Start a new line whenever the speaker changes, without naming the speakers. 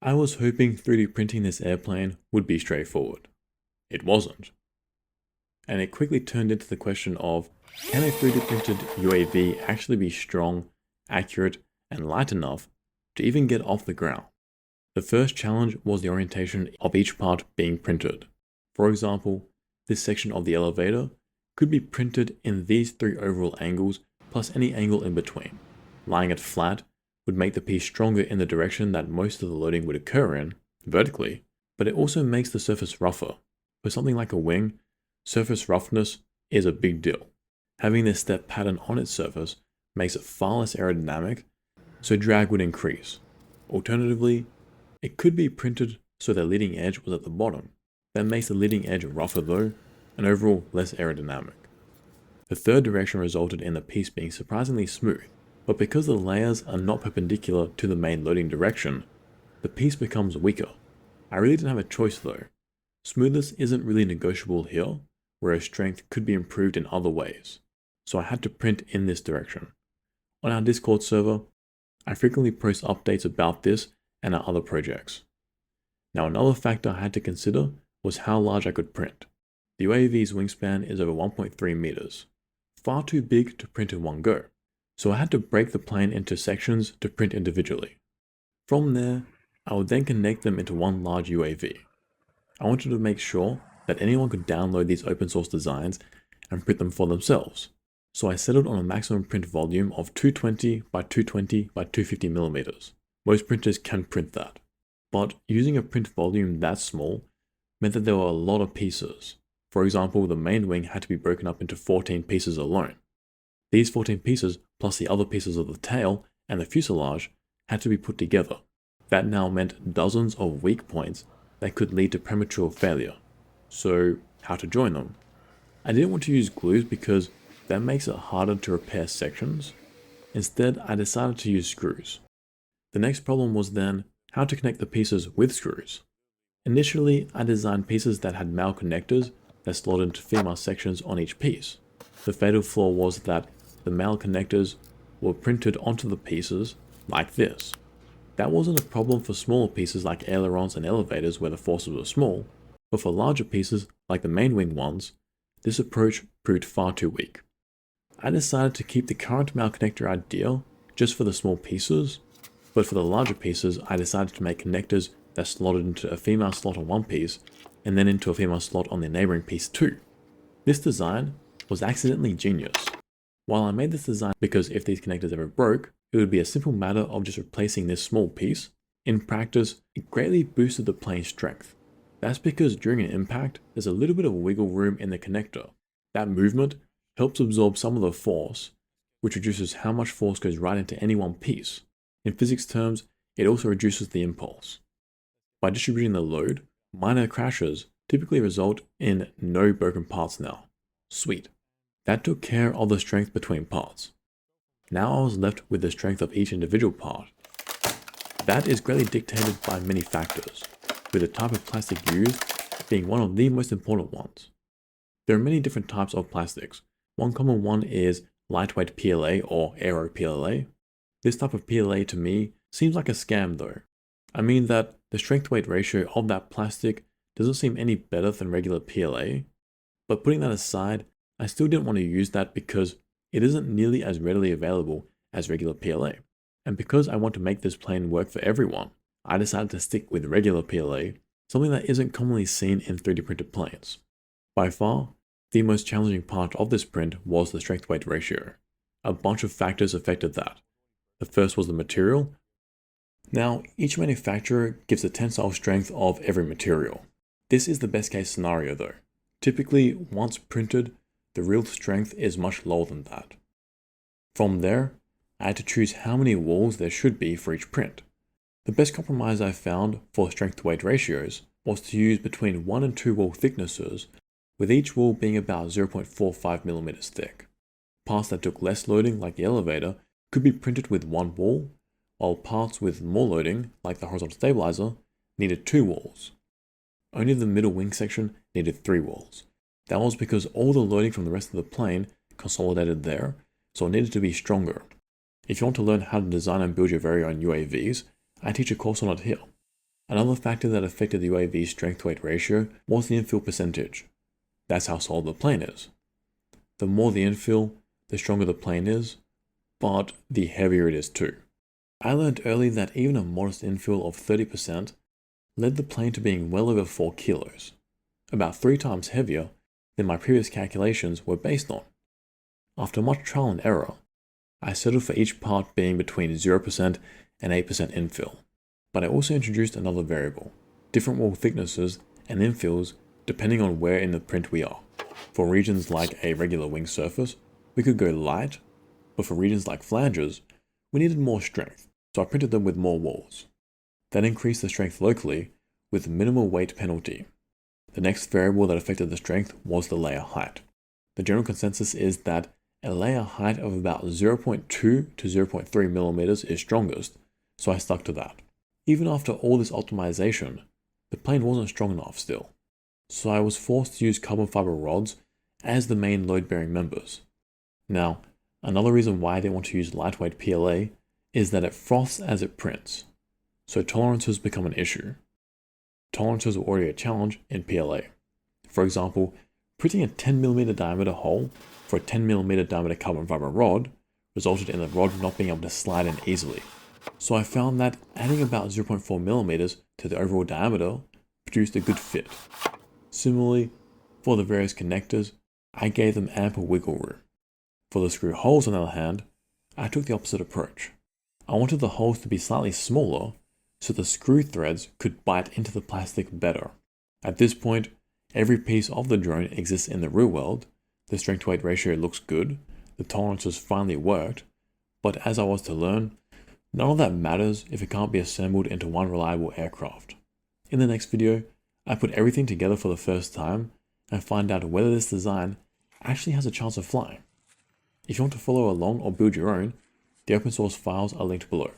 I was hoping 3D printing this airplane would be straightforward. It wasn't. And it quickly turned into the question of, can a 3D printed UAV actually be strong, accurate, and light enough to even get off the ground? The first challenge was the orientation of each part being printed. For example, this section of the elevator could be printed in these 3 overall angles plus any angle in between. Lying it flat would make the piece stronger in the direction that most of the loading would occur in, vertically, but it also makes the surface rougher. For something like a wing, surface roughness is a big deal. Having this step pattern on its surface makes it far less aerodynamic, so drag would increase. Alternatively, it could be printed so the leading edge was at the bottom. That makes the leading edge rougher though, and overall less aerodynamic. The third direction resulted in the piece being surprisingly smooth, but because the layers are not perpendicular to the main loading direction, the piece becomes weaker. I really didn't have a choice though. Smoothness isn't really negotiable here, whereas strength could be improved in other ways. So I had to print in this direction. On our Discord server, I frequently post updates about this and our other projects. Now another factor I had to consider was how large I could print. The UAV's wingspan is over 1.3 meters, far too big to print in one go. So I had to break the plane into sections to print individually. From there, I would then connect them into one large UAV. I wanted to make sure that anyone could download these open source designs and print them for themselves. So I settled on a maximum print volume of 220 by 220 by 250 millimeters. Most printers can print that. But using a print volume that small meant that there were a lot of pieces. For example, the main wing had to be broken up into 14 pieces alone. These 14 pieces, plus the other pieces of the tail and the fuselage, had to be put together. That now meant dozens of weak points that could lead to premature failure. So, how to join them? I didn't want to use glues because that makes it harder to repair sections. Instead, I decided to use screws. The next problem was then how to connect the pieces with screws. Initially, I designed pieces that had male connectors that slotted into female sections on each piece. The fatal flaw was that the male connectors were printed onto the pieces like this. That wasn't a problem for smaller pieces like ailerons and elevators where the forces were small, but for larger pieces like the main wing ones, this approach proved far too weak. I decided to keep the current male connector idea just for the small pieces, but for the larger pieces I decided to make connectors that slotted into a female slot on one piece and then into a female slot on the neighboring piece too. This design was accidentally genius. While I made this design because if these connectors ever broke, it would be a simple matter of just replacing this small piece, in practice, it greatly boosted the plane's strength. That's because during an impact, there's a little bit of wiggle room in the connector. That movement helps absorb some of the force, which reduces how much force goes right into any one piece. In physics terms, it also reduces the impulse. By distributing the load, minor crashes typically result in no broken parts now. Sweet. That took care of the strength between parts. Now I was left with the strength of each individual part. That is greatly dictated by many factors, with the type of plastic used being one of the most important ones. There are many different types of plastics. One common one is lightweight PLA or aero PLA. This type of PLA to me seems like a scam though. I mean that the strength-weight ratio of that plastic doesn't seem any better than regular PLA, but putting that aside, I still didn't want to use that because it isn't nearly as readily available as regular PLA. And because I want to make this plane work for everyone, I decided to stick with regular PLA, something that isn't commonly seen in 3D printed planes. By far, the most challenging part of this print was the strength-weight ratio. A bunch of factors affected that. The first was the material. Now, each manufacturer gives a tensile strength of every material. This is the best case scenario though. Typically, once printed, the real strength is much lower than that. From there, I had to choose how many walls there should be for each print. The best compromise I found for strength-to-weight ratios was to use between 1 and 2 wall thicknesses, with each wall being about 0.45 millimeters thick. Parts that took less loading, like the elevator, could be printed with 1 wall, while parts with more loading, like the horizontal stabilizer, needed 2 walls. Only the middle wing section needed 3 walls. That was because all the loading from the rest of the plane consolidated there, so it needed to be stronger. If you want to learn how to design and build your very own UAVs, I teach a course on it here. Another factor that affected the UAV's strength-to-weight ratio was the infill percentage. That's how solid the plane is. The more the infill, the stronger the plane is, but the heavier it is too. I learned early that even a modest infill of 30% led the plane to being well over 4 kilos, about 3 times heavier than my previous calculations were based on. After much trial and error, I settled for each part being between 0% and 8% infill, but I also introduced another variable, different wall thicknesses and infills depending on where in the print we are. For regions like a regular wing surface, we could go light, but for regions like flanges, we needed more strength, so I printed them with more walls. That increased the strength locally with minimal weight penalty. The next variable that affected the strength was the layer height. The general consensus is that a layer height of about 0.2 to 0.3 millimeters is strongest, so I stuck to that. Even after all this optimization, the plane wasn't strong enough still, so I was forced to use carbon fiber rods as the main load-bearing members. Now, another reason why I didn't want to use lightweight PLA is that it froths as it prints, so tolerances become an issue. Tolerances were already a challenge in PLA. For example, printing a 10mm diameter hole for a 10mm diameter carbon fiber rod resulted in the rod not being able to slide in easily. So I found that adding about 0.4mm to the overall diameter produced a good fit. Similarly, for the various connectors, I gave them ample wiggle room. For the screw holes, on the other hand, I took the opposite approach. I wanted the holes to be slightly smaller so the screw threads could bite into the plastic better. At this point, every piece of the drone exists in the real world, the strength-to-weight ratio looks good, the tolerances finally worked, but as I was to learn, none of that matters if it can't be assembled into one reliable aircraft. In the next video, I put everything together for the first time and find out whether this design actually has a chance of flying. If you want to follow along or build your own, the open source files are linked below.